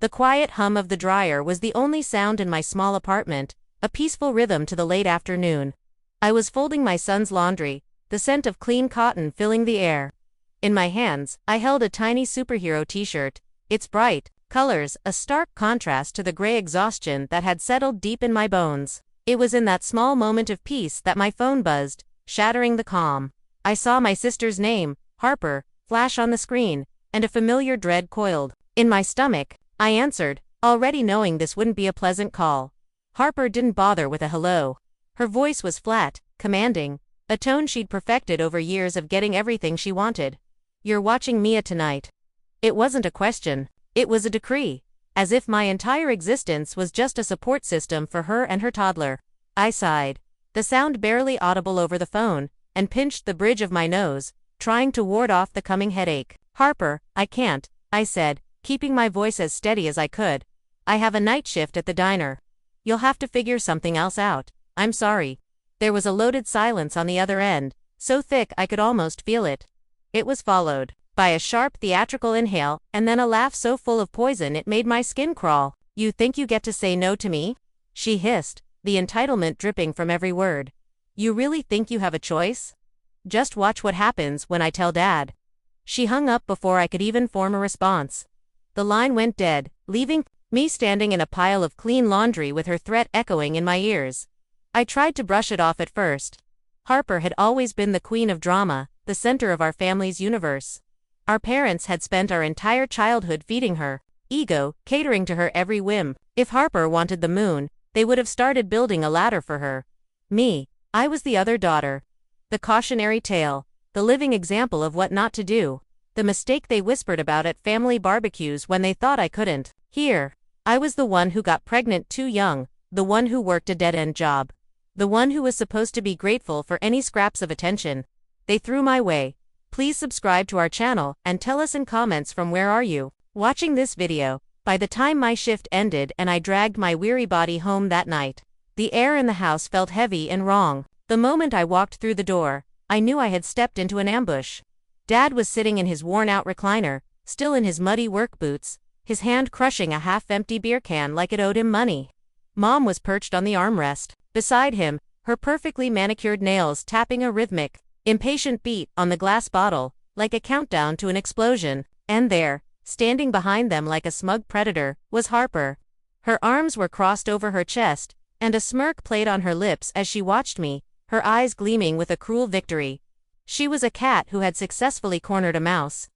The quiet hum of the dryer was the only sound in my small apartment, a peaceful rhythm to the late afternoon. I was folding my son's laundry, the scent of clean cotton filling the air. In my hands, I held a tiny superhero t-shirt, its bright colors a stark contrast to the gray exhaustion that had settled deep in my bones. It was in that small moment of peace that my phone buzzed, shattering the calm. I saw my sister's name, Harper, flash on the screen, and a familiar dread coiled in my stomach. I answered, already knowing this wouldn't be a pleasant call. Harper didn't bother with a hello. Her voice was flat, commanding, a tone she'd perfected over years of getting everything she wanted. "You're watching Mia tonight." It wasn't a question. It was a decree, as if my entire existence was just a support system for her and her toddler. I sighed, the sound barely audible over the phone, and pinched the bridge of my nose, trying to ward off the coming headache. "Harper, I can't," I said, keeping my voice as steady as I could. "I have a night shift at the diner. You'll have to figure something else out. I'm sorry." There was a loaded silence on the other end, so thick I could almost feel it. It was followed by a sharp theatrical inhale, and then a laugh so full of poison it made my skin crawl. "You think you get to say no to me?" she hissed, the entitlement dripping from every word. "You really think you have a choice? Just watch what happens when I tell Dad." She hung up before I could even form a response. The line went dead, leaving me standing in a pile of clean laundry with her threat echoing in my ears. I tried to brush it off at first. Harper had always been the queen of drama, the center of our family's universe. Our parents had spent our entire childhood feeding her ego, catering to her every whim. If Harper wanted the moon, they would have started building a ladder for her. Me, I was the other daughter. The cautionary tale, the living example of what not to do, the mistake they whispered about at family barbecues when they thought I couldn't. Here, I was the one who got pregnant too young, the one who worked a dead-end job, the one who was supposed to be grateful for any scraps of attention they threw my way. Please subscribe to our channel and tell us in comments from where are you watching this video. By the time my shift ended and I dragged my weary body home that night, the air in the house felt heavy and wrong. The moment I walked through the door, I knew I had stepped into an ambush. Dad was sitting in his worn-out recliner, still in his muddy work boots, his hand crushing a half-empty beer can like it owed him money. Mom was perched on the armrest beside him, her perfectly manicured nails tapping a rhythmic, impatient beat on the glass bottle, like a countdown to an explosion. And there, standing behind them like a smug predator, was Harper. Her arms were crossed over her chest, and a smirk played on her lips as she watched me, her eyes gleaming with a cruel victory. She was a cat who had successfully cornered a mouse.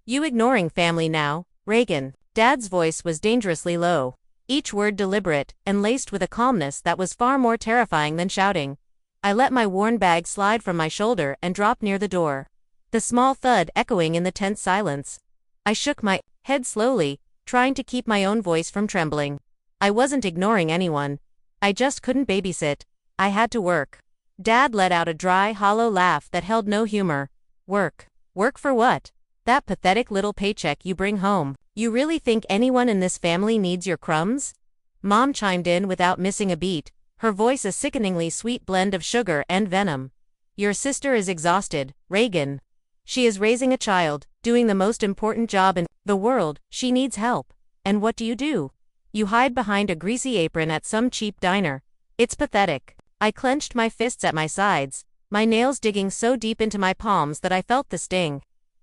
"You ignoring family now, Reagan?" Dad's voice was dangerously low, each word deliberate and laced with a calmness that was far more terrifying than shouting. I let my worn bag slide from my shoulder and drop near the door, the small thud echoing in the tense silence. I shook my head slowly, trying to keep my own voice from trembling. I wasn't ignoring anyone. I just couldn't babysit. I had to work. Dad let out a dry, hollow laugh that held no humor. "Work? Work for what? That pathetic little paycheck you bring home. You really think anyone in this family needs your crumbs?" Mom chimed in without missing a beat, her voice a sickeningly sweet blend of sugar and venom. "Your sister is exhausted, Reagan. She is raising a child, doing the most important job in the world. She needs help. And what do? You hide behind a greasy apron at some cheap diner. It's pathetic." I clenched my fists at my sides, my nails digging so deep into my palms that I felt the sting.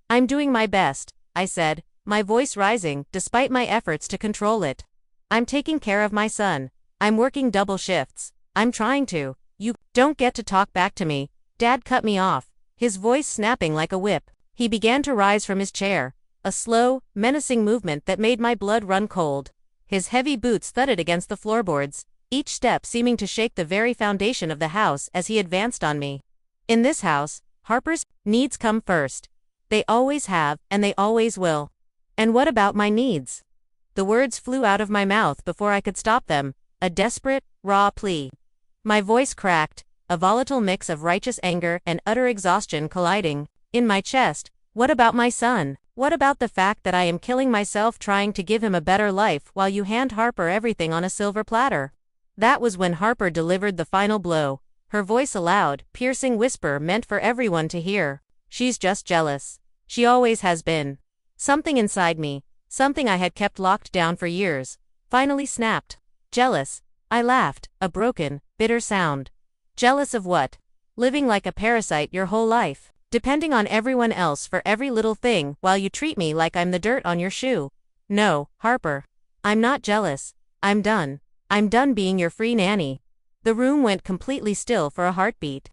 "I'm doing my best," I said, my voice rising despite my efforts to control it. "I'm taking care of my son. I'm working double shifts. I'm trying to." "You don't get to talk back to me." Dad cut me off, his voice snapping like a whip. He began to rise from his chair, a slow, menacing movement that made my blood run cold. His heavy boots thudded against the floorboards, each step seeming to shake the very foundation of the house as he advanced on me. In this house, Harper's needs come first. They always have, and they always will. "And what about my needs?" The words flew out of my mouth before I could stop them, a desperate, raw plea. My voice cracked, a volatile mix of righteous anger and utter exhaustion colliding in my chest. "What about my son? What about the fact that I am killing myself trying to give him a better life while you hand Harper everything on a silver platter?" That was when Harper delivered the final blow, her voice a loud, piercing whisper meant for everyone to hear. "She's just jealous. She always has been." Something inside me, Something I had kept locked down for years finally snapped. Jealous. I laughed, a broken, bitter sound. Jealous of what? Living like a parasite your whole life, depending on everyone else for every little thing while you treat me like I'm the dirt on your shoe. No, Harper. I'm not jealous. I'm done. I'm done being your free nanny. The room went completely still for a heartbeat.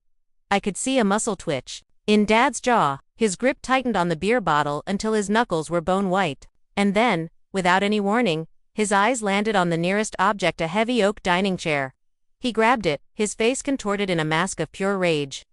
I could see a muscle twitch in Dad's jaw. His grip tightened on the beer bottle until his knuckles were bone white. And then, without any warning, his eyes landed on the nearest object, a heavy oak dining chair. He grabbed it, his face contorted in a mask of pure rage,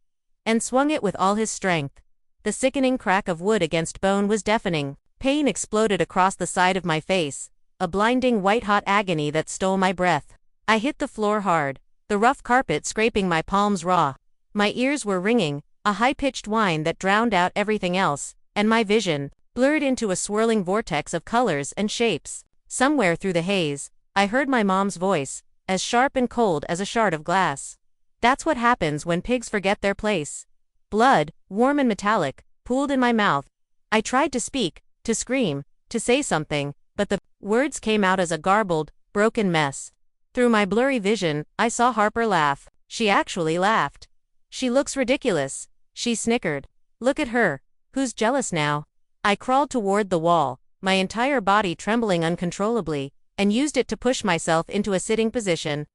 and swung it with all his strength. The sickening crack of wood against bone was deafening. Pain exploded across the side of my face, a blinding white-hot agony that stole my breath. I hit the floor hard, the rough carpet scraping my palms raw. My ears were ringing, a high-pitched whine that drowned out everything else, and my vision blurred into a swirling vortex of colors and shapes. Somewhere through the haze, I heard my mom's voice, as sharp and cold as a shard of glass. That's what happens when pigs forget their place. Blood, warm and metallic, pooled in my mouth. I tried to speak, to scream, to say something, but the words came out as a garbled, broken mess. Through my blurry vision, I saw Harper laugh. She actually laughed. She looks ridiculous, she snickered. Look at her. Who's jealous now? I crawled toward the wall, my entire body trembling uncontrollably, and used it to push myself into a sitting position.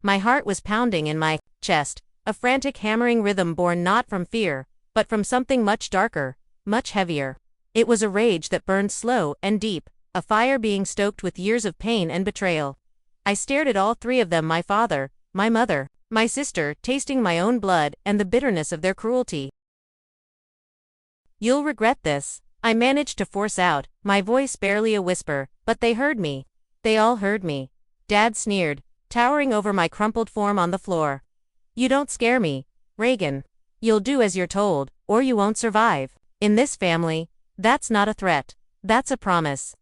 My heart was pounding in my chest, a frantic hammering rhythm born not from fear, but from something much darker, much heavier. It was a rage that burned slow and deep, a fire being stoked with years of pain and betrayal. I stared at all three of them, my father, my mother, my sister, tasting my own blood and the bitterness of their cruelty. You'll regret this, I managed to force out, my voice barely a whisper, but they heard me. They all heard me. Dad sneered, towering over my crumpled form on the floor. You don't scare me, Reagan. You'll do as you're told, or you won't survive. In this family, that's not a threat, that's a promise.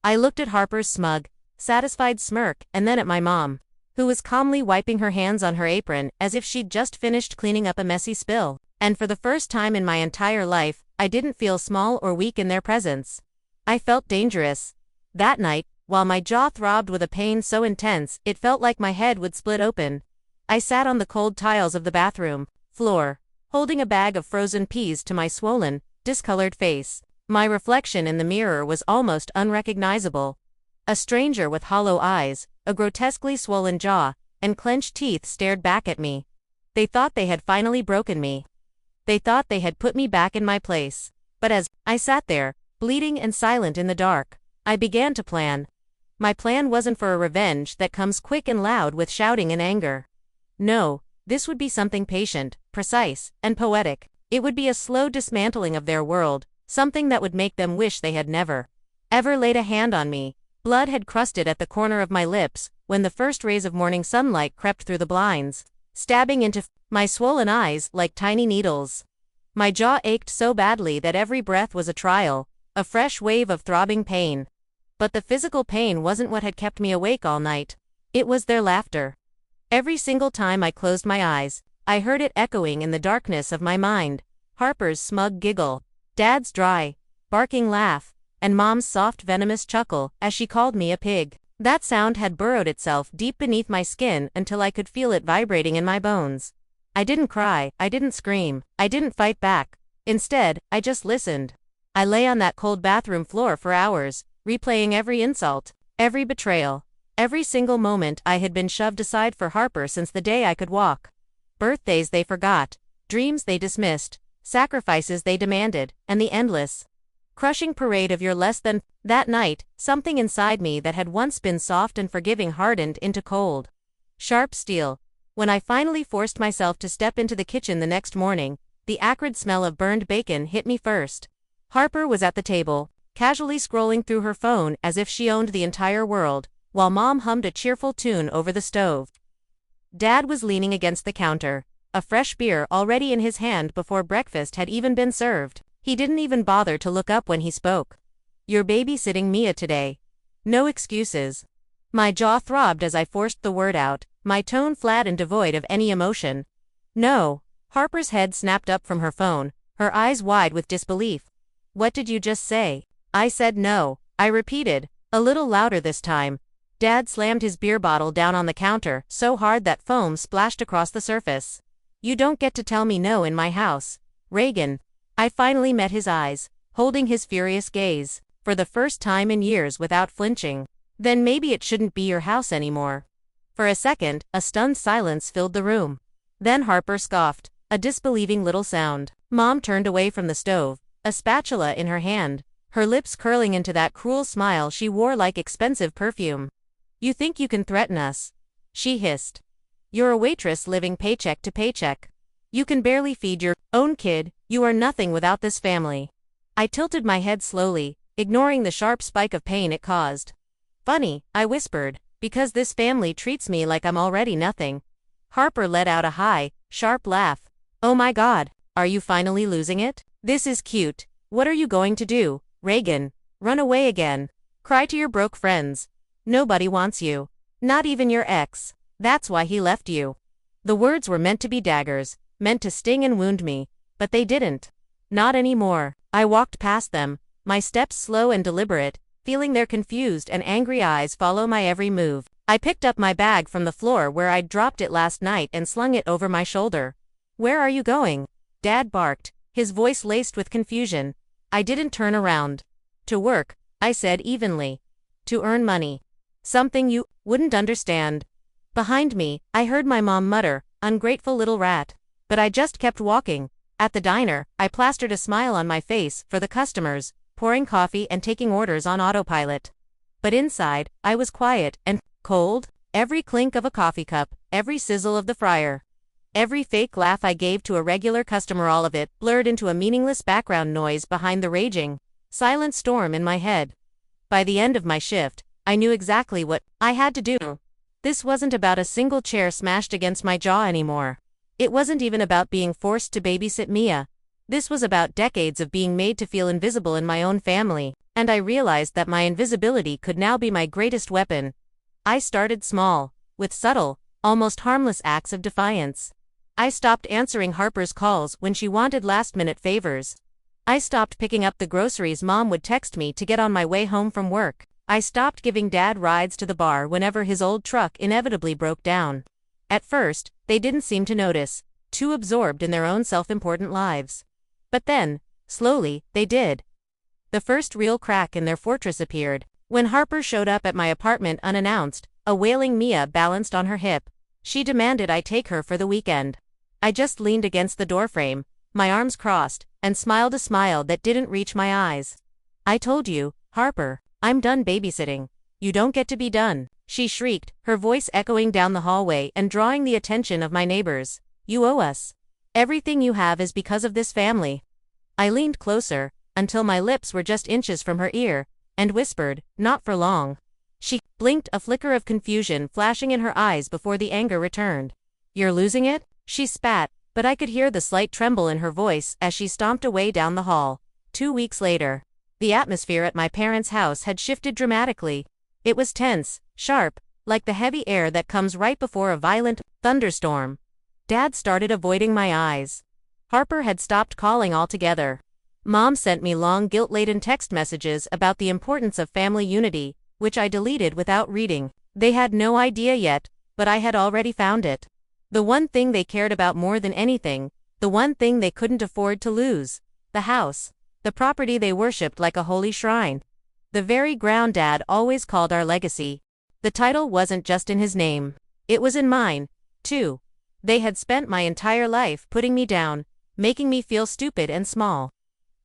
I looked at Harper's smug, satisfied smirk and then at my mom, who was calmly wiping her hands on her apron as if she'd just finished cleaning up a messy spill. And for the first time in my entire life, I didn't feel small or weak in their presence. I felt dangerous. That night, while my jaw throbbed with a pain so intense it felt like my head would split open, I sat on the cold tiles of the bathroom floor, holding a bag of frozen peas to my swollen, discolored face. My reflection in the mirror was almost unrecognizable. A stranger with hollow eyes, a grotesquely swollen jaw, and clenched teeth stared back at me. They thought they had finally broken me. They thought they had put me back in my place. But as I sat there, bleeding and silent in the dark, I began to plan. My plan wasn't for a revenge that comes quick and loud with shouting and anger. No, this would be something patient, precise, and poetic. It would be a slow dismantling of their world, something that would make them wish they had never, ever laid a hand on me. Blood had crusted at the corner of my lips when the first rays of morning sunlight crept through the blinds, stabbing into my swollen eyes like tiny needles. My jaw ached so badly that every breath was a trial, a fresh wave of throbbing pain. But the physical pain wasn't what had kept me awake all night. It was their laughter. Every single time I closed my eyes, I heard it echoing in the darkness of my mind. Harper's smug giggle, Dad's dry, barking laugh, and Mom's soft venomous chuckle as she called me a pig. That sound had burrowed itself deep beneath my skin until I could feel it vibrating in my bones. I didn't cry, I didn't scream, I didn't fight back. Instead, I just listened. I lay on that cold bathroom floor for hours, replaying every insult, every betrayal, every single moment I had been shoved aside for Harper since the day I could walk. Birthdays they forgot, dreams they dismissed, sacrifices they demanded, and the endless, crushing parade of your less than. That night, something inside me that had once been soft and forgiving hardened into cold, sharp steel. When I finally forced myself to step into the kitchen the next morning, the acrid smell of burned bacon hit me first. Harper was at the table, casually scrolling through her phone as if she owned the entire world, while Mom hummed a cheerful tune over the stove. Dad was leaning against the counter, a fresh beer already in his hand before breakfast had even been served. He didn't even bother to look up when he spoke. You're babysitting Mia today. No excuses. My jaw throbbed as I forced the word out, my tone flat and devoid of any emotion. No. Harper's head snapped up from her phone, her eyes wide with disbelief. What did you just say? I said no. I repeated, a little louder this time. Dad slammed his beer bottle down on the counter, so hard that foam splashed across the surface. You don't get to tell me no in my house, Reagan. I finally met his eyes, holding his furious gaze, for the first time in years without flinching. Then maybe it shouldn't be your house anymore. For a second, a stunned silence filled the room. Then Harper scoffed, a disbelieving little sound. Mom turned away from the stove, a spatula in her hand, her lips curling into that cruel smile she wore like expensive perfume. You think you can threaten us? She hissed. You're a waitress living paycheck to paycheck. You can barely feed your own kid, you are nothing without this family. I tilted my head slowly, ignoring the sharp spike of pain it caused. Funny, I whispered, because this family treats me like I'm already nothing. Harper let out a high, sharp laugh. Oh my God, are you finally losing it? This is cute. What are you going to do, Reagan? Run away again? Cry to your broke friends? Nobody wants you. Not even your ex. That's why he left you. The words were meant to be daggers, meant to sting and wound me, but they didn't. Not anymore. I walked past them, my steps slow and deliberate, feeling their confused and angry eyes follow my every move. I picked up my bag from the floor where I'd dropped it last night and slung it over my shoulder. Where are you going? Dad barked, his voice laced with confusion. I didn't turn around. To work, I said evenly. To earn money. Something you wouldn't understand. Behind me, I heard my mom mutter, ungrateful little rat. But I just kept walking. At the diner, I plastered a smile on my face for the customers, pouring coffee and taking orders on autopilot. But inside, I was quiet and cold. Every clink of a coffee cup, every sizzle of the fryer, every fake laugh I gave to a regular customer, all of it blurred into a meaningless background noise behind the raging, silent storm in my head. By the end of my shift, I knew exactly what I had to do. This wasn't about a single chair smashed against my jaw anymore. It wasn't even about being forced to babysit Mia. This was about decades of being made to feel invisible in my own family, and I realized that my invisibility could now be my greatest weapon. I started small, with subtle, almost harmless acts of defiance. I stopped answering Harper's calls when she wanted last-minute favors. I stopped picking up the groceries Mom would text me to get on my way home from work. I stopped giving Dad rides to the bar whenever his old truck inevitably broke down. At first, they didn't seem to notice, too absorbed in their own self-important lives. But then, slowly, they did. The first real crack in their fortress appeared when Harper showed up at my apartment unannounced, a wailing Mia balanced on her hip. She demanded I take her for the weekend. I just leaned against the doorframe, my arms crossed, and smiled a smile that didn't reach my eyes. I told you, Harper, I'm done babysitting. You don't get to be done, she shrieked, her voice echoing down the hallway and drawing the attention of my neighbors. You owe us. Everything you have is because of this family. I leaned closer, until my lips were just inches from her ear, and whispered, not for long. She blinked, a flicker of confusion flashing in her eyes before the anger returned. You're losing it? She spat, but I could hear the slight tremble in her voice as she stomped away down the hall. 2 weeks later, the atmosphere at my parents' house had shifted dramatically. It was tense, sharp, like the heavy air that comes right before a violent thunderstorm. Dad started avoiding my eyes. Harper had stopped calling altogether. Mom sent me long guilt-laden text messages about the importance of family unity, which I deleted without reading. They had no idea yet, but I had already found it. The one thing they cared about more than anything, the one thing they couldn't afford to lose. The house. The property they worshipped like a holy shrine. The very ground Dad always called our legacy. The title wasn't just in his name. It was in mine, too. They had spent my entire life putting me down, making me feel stupid and small.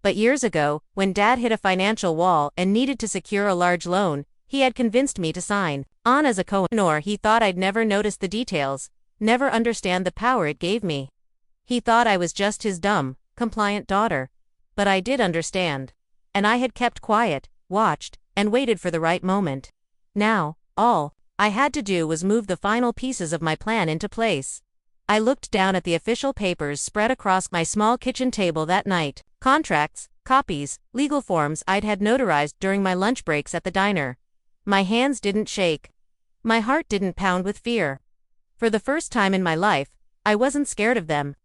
But years ago, when Dad hit a financial wall and needed to secure a large loan, he had convinced me to sign on as a co-owner. He thought I'd never notice the details, never understand the power it gave me. He thought I was just his dumb, compliant daughter. But I did understand. And I had kept quiet, watched, and waited for the right moment. Now, all I had to do was move the final pieces of my plan into place. I looked down at the official papers spread across my small kitchen table that night. Contracts, copies, legal forms I'd had notarized during my lunch breaks at the diner. My hands didn't shake. My heart didn't pound with fear. For the first time in my life, I wasn't scared of them.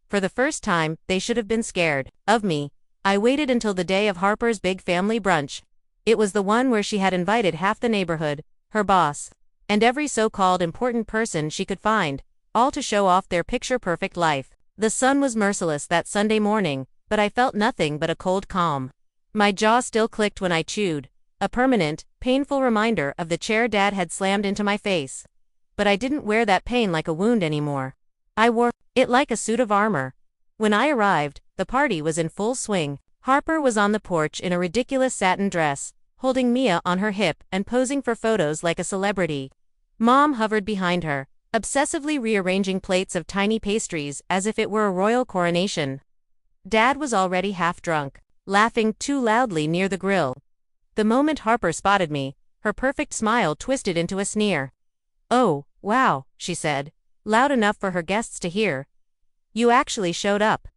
For the first time, they should have been scared of me. I waited until the day of Harper's big family brunch. It was the one where she had invited half the neighborhood, her boss, and every so-called important person she could find, all to show off their picture-perfect life. The sun was merciless that Sunday morning, but I felt nothing but a cold calm. My jaw still clicked when I chewed, a permanent, painful reminder of the chair Dad had slammed into my face. But I didn't wear that pain like a wound anymore. I wore it like a suit of armor. When I arrived, the party was in full swing. Harper was on the porch in a ridiculous satin dress, holding Mia on her hip and posing for photos like a celebrity. Mom hovered behind her, obsessively rearranging plates of tiny pastries as if it were a royal coronation. Dad was already half drunk, laughing too loudly near the grill. The moment Harper spotted me, her perfect smile twisted into a sneer. "Oh, wow," she said, loud enough for her guests to hear. "You actually showed up.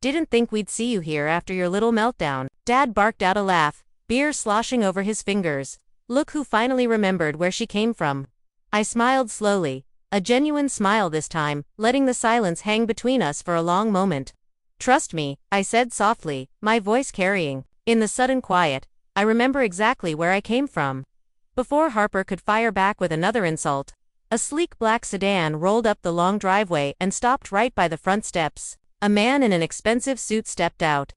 Didn't think we'd see you here after your little meltdown." Dad barked out a laugh, beer sloshing over his fingers. Look who finally remembered where she came from. I smiled slowly, a genuine smile this time, letting the silence hang between us for a long moment. "Trust me," I said softly, my voice carrying. In the sudden quiet, I remember exactly where I came from. Before Harper could fire back with another insult, a sleek black sedan rolled up the long driveway and stopped right by the front steps. A man in an expensive suit stepped out.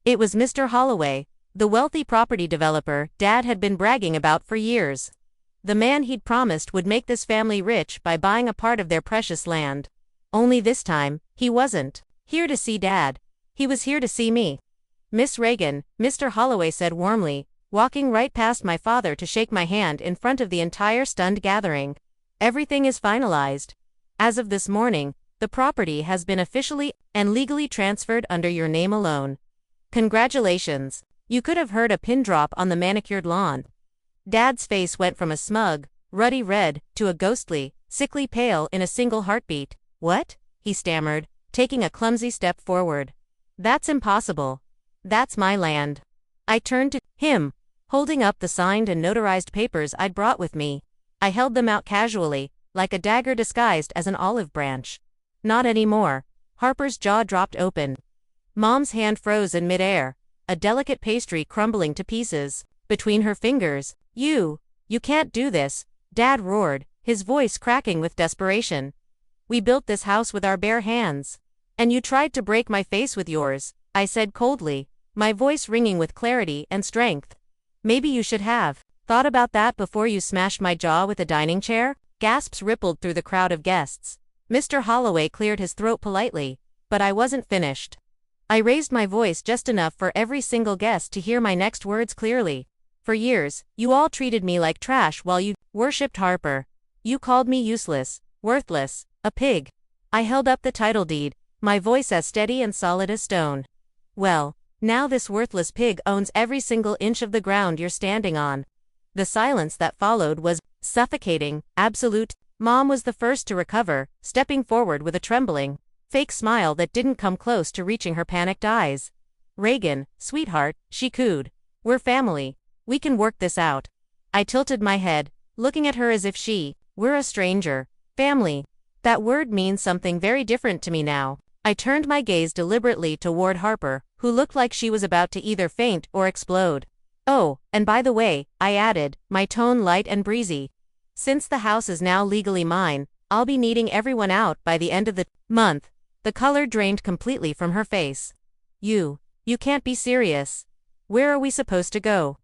It was Mr. Holloway, the wealthy property developer Dad had been bragging about for years. The man he'd promised would make this family rich by buying a part of their precious land. Only this time, he wasn't here to see Dad. He was here to see me. "Miss Reagan," Mr. Holloway said warmly, walking right past my father to shake my hand in front of the entire stunned gathering. "Everything is finalized. As of this morning, the property has been officially and legally transferred under your name alone. Congratulations." You could have heard a pin drop on the manicured lawn. Dad's face went from a smug, ruddy red to a ghostly, sickly pale in a single heartbeat. "What?" he stammered, taking a clumsy step forward. "That's impossible. That's my land." I turned to him, holding up the signed and notarized papers I'd brought with me. I held them out casually, like a dagger disguised as an olive branch. "Not anymore." Harper's jaw dropped open. Mom's hand froze in midair, a delicate pastry crumbling to pieces between her fingers. You can't do this," Dad roared, his voice cracking with desperation. "We built this house with our bare hands. And you tried to break my face with yours," I said coldly, my voice ringing with clarity and strength. "Maybe you should have thought about that before you smashed my jaw with a dining chair." Gasps rippled through the crowd of guests. Mr. Holloway cleared his throat politely, but I wasn't finished. I raised my voice just enough for every single guest to hear my next words clearly. "For years, you all treated me like trash while you worshipped Harper. You called me useless, worthless, a pig." I held up the title deed, my voice as steady and solid as stone. "Well, now this worthless pig owns every single inch of the ground you're standing on." The silence that followed was suffocating, absolute. Mom was the first to recover, stepping forward with a trembling, fake smile that didn't come close to reaching her panicked eyes. "Reagan, sweetheart," she cooed. "We're family. We can work this out." I tilted my head, looking at her as if were a stranger. Family. That word means something very different to me now. I turned my gaze deliberately toward Harper, who looked like she was about to either faint or explode. "Oh, and by the way," I added, my tone light and breezy, "since the house is now legally mine, I'll be needing everyone out by the end of the month." The color drained completely from her face. You can't be serious. Where are we supposed to go?"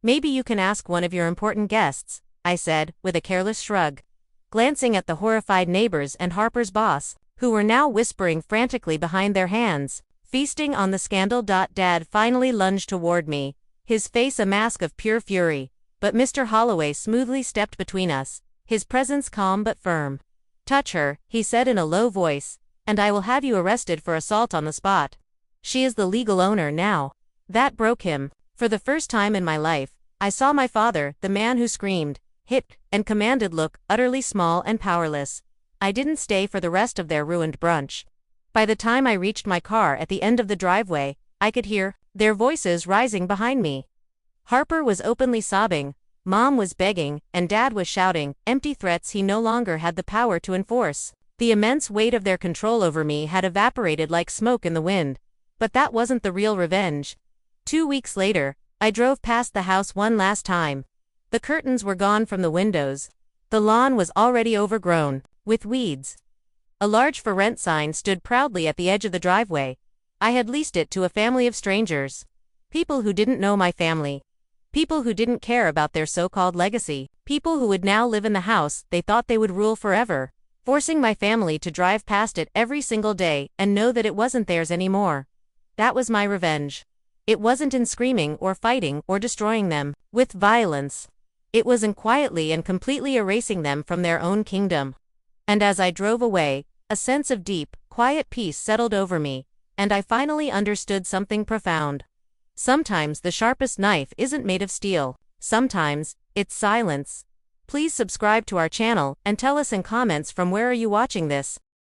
"Maybe you can ask one of your important guests," I said, with a careless shrug, glancing at the horrified neighbors and Harper's boss, who were now whispering frantically behind their hands, feasting on the scandal. Dad finally lunged toward me, his face a mask of pure fury, but Mr. Holloway smoothly stepped between us, his presence calm but firm. "Touch her," he said in a low voice, "and I will have you arrested for assault on the spot. She is the legal owner now." That broke him. For the first time in my life, I saw my father, the man who screamed, hit, and commanded, look utterly small and powerless. I didn't stay for the rest of their ruined brunch. By the time I reached my car at the end of the driveway, I could hear their voices rising behind me. Harper was openly sobbing, Mom was begging, and Dad was shouting empty threats he no longer had the power to enforce. The immense weight of their control over me had evaporated like smoke in the wind. But that wasn't the real revenge. 2 weeks later, I drove past the house one last time. The curtains were gone from the windows. The lawn was already overgrown with weeds. A large for rent sign stood proudly at the edge of the driveway. I had leased it to a family of strangers. People who didn't know my family. People who didn't care about their so-called legacy. People who would now live in the house they thought they would rule forever. Forcing my family to drive past it every single day and know that it wasn't theirs anymore. That was my revenge. It wasn't in screaming or fighting or destroying them with violence. It was in quietly and completely erasing them from their own kingdom. And as I drove away, a sense of deep, quiet peace settled over me, and I finally understood something profound. Sometimes the sharpest knife isn't made of steel. Sometimes, it's silence. Please subscribe to our channel and tell us in comments from where are you watching this.